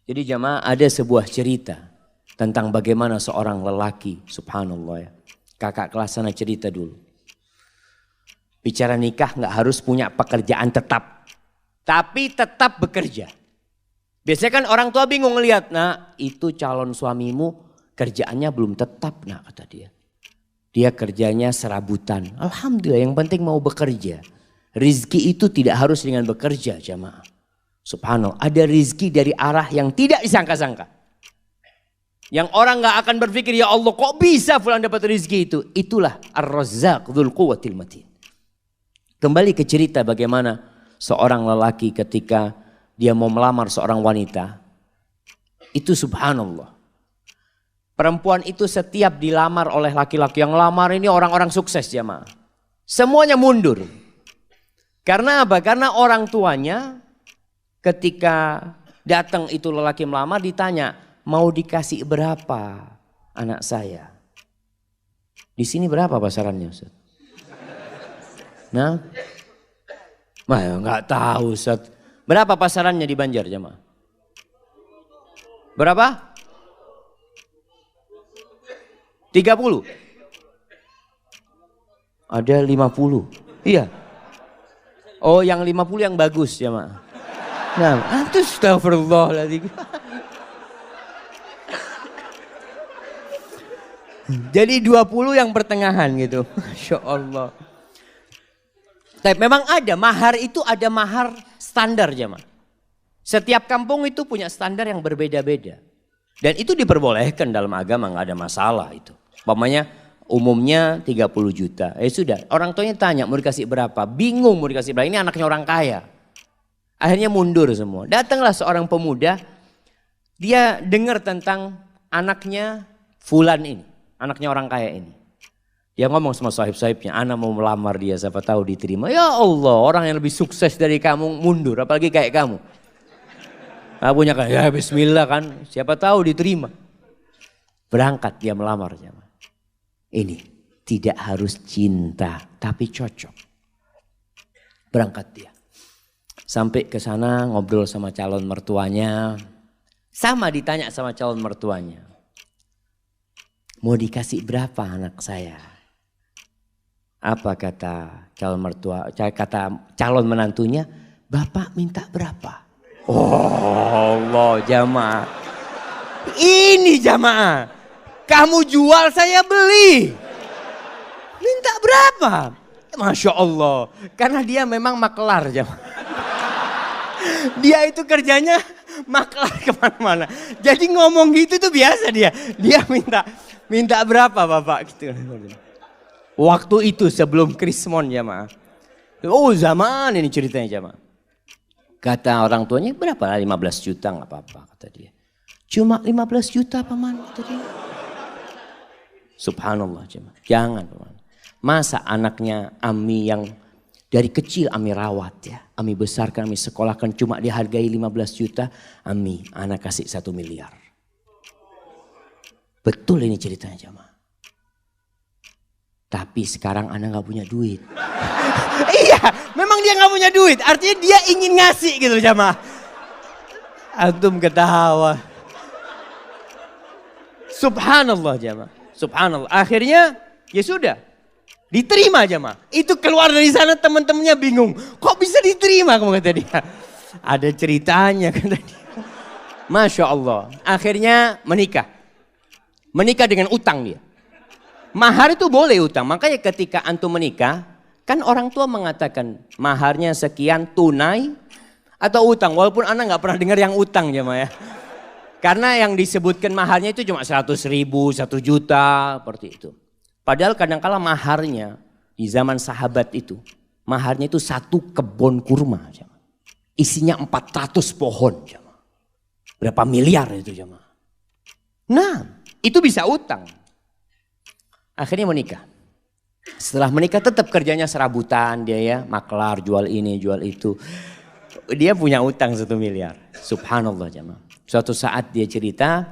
Jadi jamaah ada sebuah cerita tentang bagaimana seorang lelaki, subhanallah ya. Kakak kelas sana cerita dulu. Bicara nikah nggak harus punya pekerjaan tetap. Tapi tetap bekerja. Biasanya kan orang tua bingung ngelihat, nah itu calon suamimu kerjaannya belum tetap, nah kata dia. Dia kerjanya serabutan. Alhamdulillah yang penting mau bekerja. Rizki itu tidak harus dengan bekerja jamaah. Subhanallah, ada rizki dari arah yang tidak disangka-sangka. Yang orang gak akan berpikir, ya Allah kok bisa fulan dapat rizki itu. Itulah Ar-Razzaq Dzul Quwwatil Matin. Kembali ke cerita bagaimana seorang lelaki ketika dia mau melamar seorang wanita. Itu subhanallah. Perempuan itu setiap dilamar oleh laki-laki, yang lamar ini orang-orang sukses jamaah. Semuanya mundur. Karena apa? Karena orang tuanya ketika datang itu lelaki melamar ditanya, mau dikasih berapa anak saya? Di sini berapa pasarannya Ustaz? Nah, nggak tahu Ustaz. Berapa pasarannya di Banjar jamaah? Berapa? 30. Ada 50. Iya. Oh, yang 50 yang bagus jamaah. Nah, astagfirullahaladzim. Jadi 20 yang pertengahan gitu. Masya Allah. Tapi memang ada mahar, itu ada mahar standar jamaah. Setiap kampung itu punya standar yang berbeda-beda. Dan itu diperbolehkan dalam agama, nggak ada masalah itu. Umpamanya umumnya 30 juta. Sudah, orang tuanya tanya mau dikasih berapa. Bingung mau dikasih berapa, ini anaknya orang kaya. Akhirnya mundur semua. Datanglah seorang pemuda, dia dengar tentang anaknya fulan ini. Anaknya orang kaya ini. Dia ngomong sama sahib-sahibnya, anak mau melamar dia, siapa tahu diterima. Ya Allah, orang yang lebih sukses dari kamu mundur, apalagi kayak kamu. Nah, punya kayak, ya bismillah kan, siapa tahu diterima. Berangkat dia melamar. Ini tidak harus cinta, tapi cocok. Berangkat dia. Sampai ke sana ngobrol sama calon mertuanya. Sama ditanya sama calon mertuanya. Mau dikasih berapa anak saya? Apa kata calon mertua? Kata calon menantunya, Bapak minta berapa? Oh Allah jamaah. Ini jamaah. Kamu jual saya beli. Minta berapa? Masya Allah. Karena dia memang maklar jamaah. Dia itu kerjanya maklar kemana-mana. Jadi ngomong gitu tuh biasa dia. Dia minta berapa Bapak gitu. Waktu itu sebelum Krismon jamaah. Oh zaman ini ceritanya jamaah. Kata orang tuanya berapa? 15 juta nggak apa-apa kata dia. Cuma 15 juta paman kata dia. Subhanallah jemaah. Jangan paman. Masa anaknya Ami yang dari kecil Ami rawat ya. Ami besarkan, Ami sekolahkan cuma dihargai 15 juta. Ami anak kasih 1 miliar. Betul ini ceritanya jemaah. Tapi sekarang anak gak punya duit. Iya memang dia gak punya duit. Artinya dia ingin ngasih gitu jemaah. Antum ketawa. Subhanallah jemaah. Subhanallah. Akhirnya ya sudah. Diterima jemaah. Itu keluar dari sana teman-temannya bingung. Kok bisa diterima kamu kata dia. Ada ceritanya kata dia. Masya Allah. Akhirnya menikah. Menikah dengan utang dia. Mahar itu boleh utang. Makanya ketika antum menikah. Kan orang tua mengatakan maharnya sekian tunai atau utang. Walaupun anak gak pernah dengar yang utang jemaah ya. Karena yang disebutkan maharnya itu cuma 100.000, 1 juta, seperti itu. Padahal kadang-kala maharnya di zaman sahabat itu, maharnya itu 1 kebun kurma. Isinya 400 pohon. Berapa miliar itu jemaah. Nah itu bisa utang. Akhirnya menikah. Setelah menikah tetap kerjanya serabutan dia ya. Maklar, jual ini, jual itu. Dia punya utang 1 miliar. Subhanallah jemaah. Suatu saat dia cerita,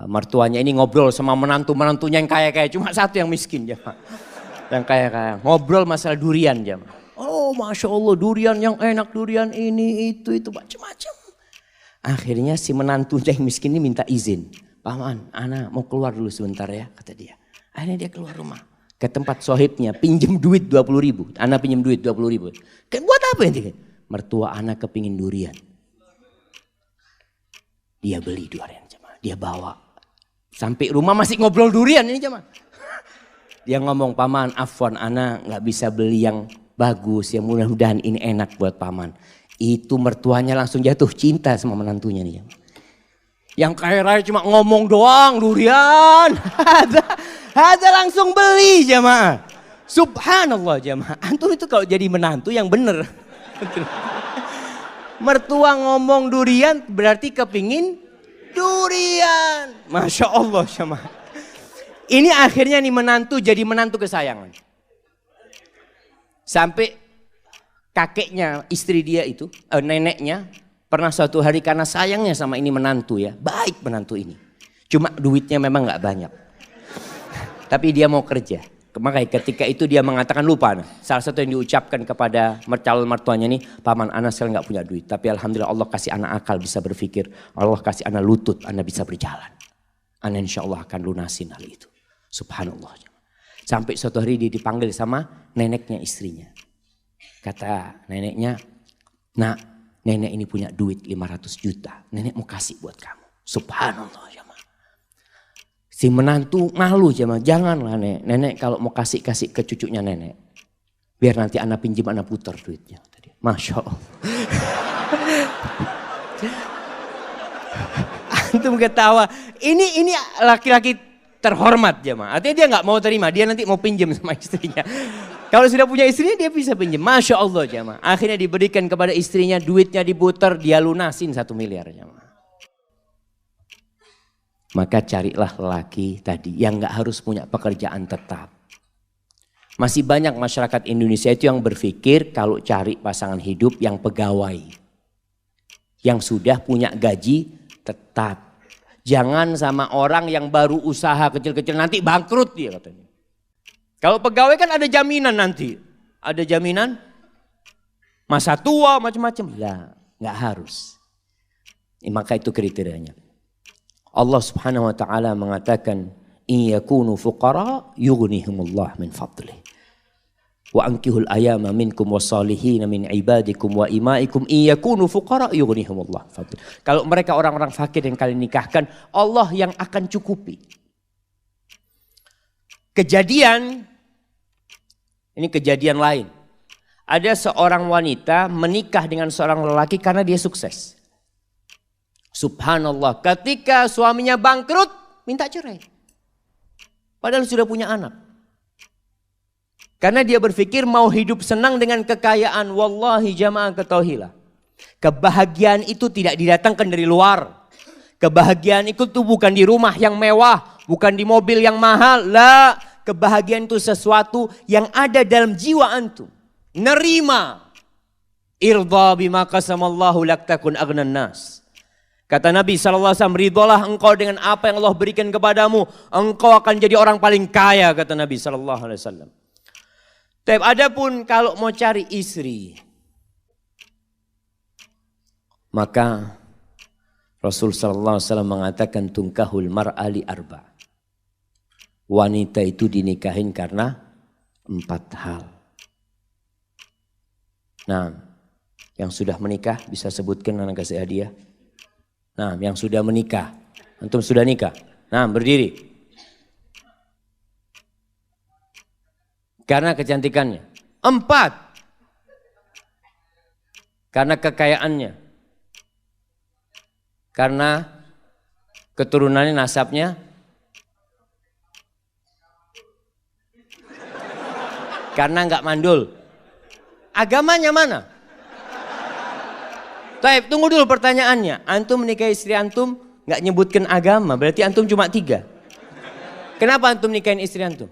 mertuanya ini ngobrol sama menantunya yang kaya-kaya. Cuma 1 yang miskin jemaah. Yang kaya-kaya. Ngobrol masalah durian jemaah. Oh Masya Allah durian yang enak, durian ini, itu macam-macam. Akhirnya si menantunya yang miskin ini minta izin. Paman, ana mau keluar dulu sebentar ya, kata dia. Akhirnya dia keluar rumah. Ke tempat sohibnya, pinjem duit 20.000. Ana pinjem duit 20.000. Buat apa ini? Mertua ana kepingin durian. Dia beli durian, jemaah. Dia bawa. Sampai rumah masih ngobrol durian ini, jemaah. Dia ngomong, paman, afwan, ana gak bisa beli yang bagus. Yang mudah-mudahan ini enak buat paman. Itu mertuanya langsung jatuh cinta sama menantunya nih, jemaah. Yang kaya raya cuma ngomong doang, durian. Ada langsung beli, jemaah. Subhanallah, jemaah. Antum itu kalau jadi menantu yang bener. Mertua ngomong durian berarti kepingin durian. Masya Allah, jemaah. Ini akhirnya nih menantu jadi menantu kesayangan. Sampai kakeknya, istri dia itu, neneknya. Pernah suatu hari karena sayangnya sama ini menantu ya. Baik menantu ini. Cuma duitnya memang gak banyak. Tapi dia mau kerja. Makanya ketika itu dia mengatakan lupa. Salah satu yang diucapkan kepada calon mertuanya nih. Paman, ana sekarang gak punya duit. Tapi alhamdulillah Allah kasih ana akal bisa berpikir. Allah kasih ana lutut, ana bisa berjalan. Ana insya Allah akan lunasin hal itu. Subhanallah. Sampai suatu hari dia dipanggil sama neneknya istrinya. Kata neneknya, nak. Nenek ini punya duit 500 juta. Nenek mau kasih buat kamu. Subhanallah, jemaah. Si menantu malu, jemaah. Janganlah nenek. Nenek kalau mau kasih ke cucunya nenek. Biar nanti anak pinjam, anak putar duitnya. Masya Allah. Antum ketawa. Ini laki-laki terhormat, jemaah. Artinya dia gak mau terima. Dia nanti mau pinjam sama istrinya. Kalau sudah punya istrinya dia bisa pinjam. Masya Allah, jemaah. Akhirnya diberikan kepada istrinya, duitnya diputar, dia lunasin 1 miliar, jemaah. Maka carilah laki tadi yang gak harus punya pekerjaan tetap. Masih banyak masyarakat Indonesia itu yang berpikir kalau cari pasangan hidup yang pegawai. Yang sudah punya gaji tetap. Jangan sama orang yang baru usaha kecil-kecil nanti bangkrut dia katanya. Kalau pegawai kan ada jaminan nanti. Ada jaminan masa tua macam-macam. Lah, nggak harus. Maka itu kriterianya. Allah Subhanahu wa taala mengatakan, "In yakunu fuqara yughnihimullah min fadlih. Wa ankihul ayama minkum wassalihin min ibadikum wa imaikum in yakunu fuqara yughnihimullah fadlih." Kalau mereka orang-orang fakir yang kalian nikahkan, Allah yang akan cukupi. Ini kejadian lain. Ada seorang wanita menikah dengan seorang lelaki karena dia sukses. Subhanallah, ketika suaminya bangkrut, minta cerai. Padahal sudah punya anak. Karena dia berpikir mau hidup senang dengan kekayaan. Wallahi jamaah ketahuilah. Kebahagiaan itu tidak didatangkan dari luar. Kebahagiaan itu tuh bukan di rumah yang mewah. Bukan di mobil yang mahal. Lah. Kebahagiaan itu sesuatu yang ada dalam jiwa antum. Nerima. Irda bima qasamallahu lak takun aghnan nas. Kata Nabi SAW, ridholah engkau dengan apa yang Allah berikan kepadamu. Engkau akan jadi orang paling kaya, kata Nabi SAW. Tapi adapun kalau mau cari istri, maka Rasul SAW mengatakan tungkahul mar'ali arba. Wanita itu dinikahin karena 4 hal. Nah, yang sudah menikah bisa sebutkan, anak kasih hadiah. Nah, yang sudah menikah, antum sudah nikah. Nah, berdiri. Karena kecantikannya. 4. Karena kekayaannya. Karena keturunannya, nasabnya. Karena enggak mandul. Agamanya mana? Taib, tunggu dulu pertanyaannya. Antum menikahi istri antum enggak nyebutkan agama, berarti antum cuma 3. Kenapa antum nikahin istri antum?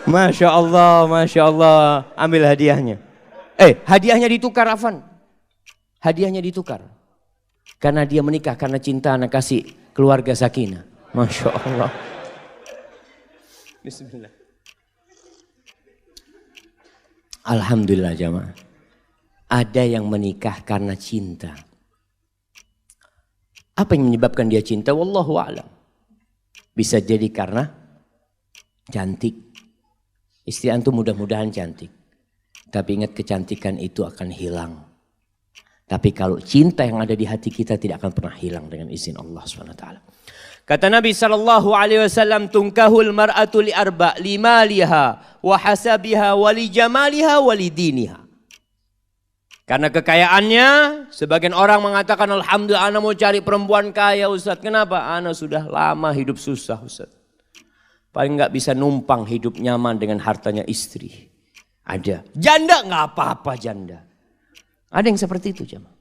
Masya Allah, Masya Allah. Ambil hadiahnya. Hadiahnya ditukar, Afan. Hadiahnya ditukar. Karena dia menikah, karena cinta, anak kasih keluarga sakinah. Masya Allah. Bismillah. Alhamdulillah jamaah. Ada yang menikah karena cinta. Apa yang menyebabkan dia cinta? Wallahu a'lam. Bisa jadi karena cantik. Istri antum mudah-mudahan cantik. Tapi ingat, kecantikan itu akan hilang. Tapi kalau cinta yang ada di hati kita tidak akan pernah hilang dengan izin Allah SWT. Kata Nabi SAW, tunkahul mar'atu li arba' limaliha wa hasabiha wa li jamaliha wa li diniha. Karena kekayaannya, sebagian orang mengatakan, alhamdulillah ana mau cari perempuan kaya Ustaz. Kenapa? Ana sudah lama hidup susah Ustaz. Paling nggak bisa numpang hidup nyaman dengan hartanya istri. Ada. Janda nggak apa-apa janda. Ada yang seperti itu jemaah.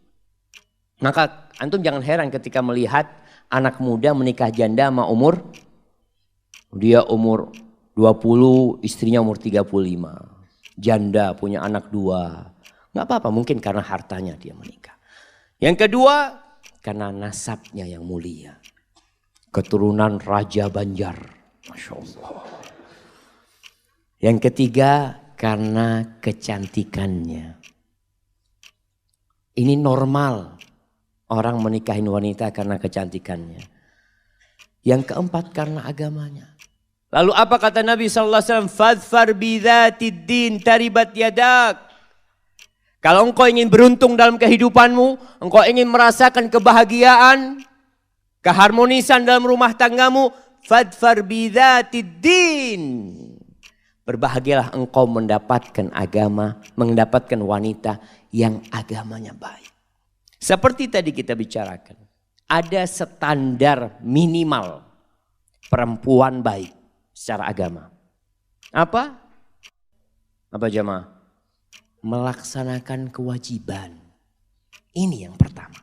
Maka antum jangan heran ketika melihat anak muda menikah janda sama umur. Dia umur 20, istrinya umur 35. Janda punya anak 2. Nggak apa-apa, mungkin karena hartanya dia menikah. Yang kedua, karena nasabnya yang mulia. Keturunan Raja Banjar. Masya Allah. Yang ketiga, karena kecantikannya. Ini normal orang menikahin wanita karena kecantikannya. Yang keempat karena agamanya. Lalu apa kata Nabi SAW? Fadfar bidhatid din taribat yadak. Kalau engkau ingin beruntung dalam kehidupanmu, engkau ingin merasakan kebahagiaan, keharmonisan dalam rumah tanggamu, fadfar bidhatid din. Berbahagialah engkau mendapatkan agama, mendapatkan wanita yang agamanya baik. Seperti tadi kita bicarakan, ada standar minimal perempuan baik secara agama. Apa? Apa jemaah? Melaksanakan kewajiban. Ini yang pertama.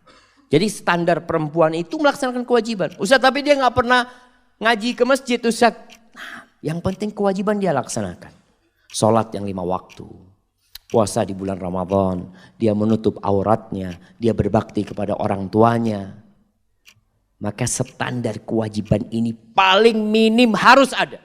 Jadi standar perempuan itu melaksanakan kewajiban. Ustaz, tapi dia nggak pernah ngaji ke masjid Ustaz. Nah, yang penting kewajiban dia laksanakan. Sholat yang 5 waktu. Puasa di bulan Ramadan. Dia menutup auratnya. Dia berbakti kepada orang tuanya. Maka standar kewajiban ini paling minim harus ada.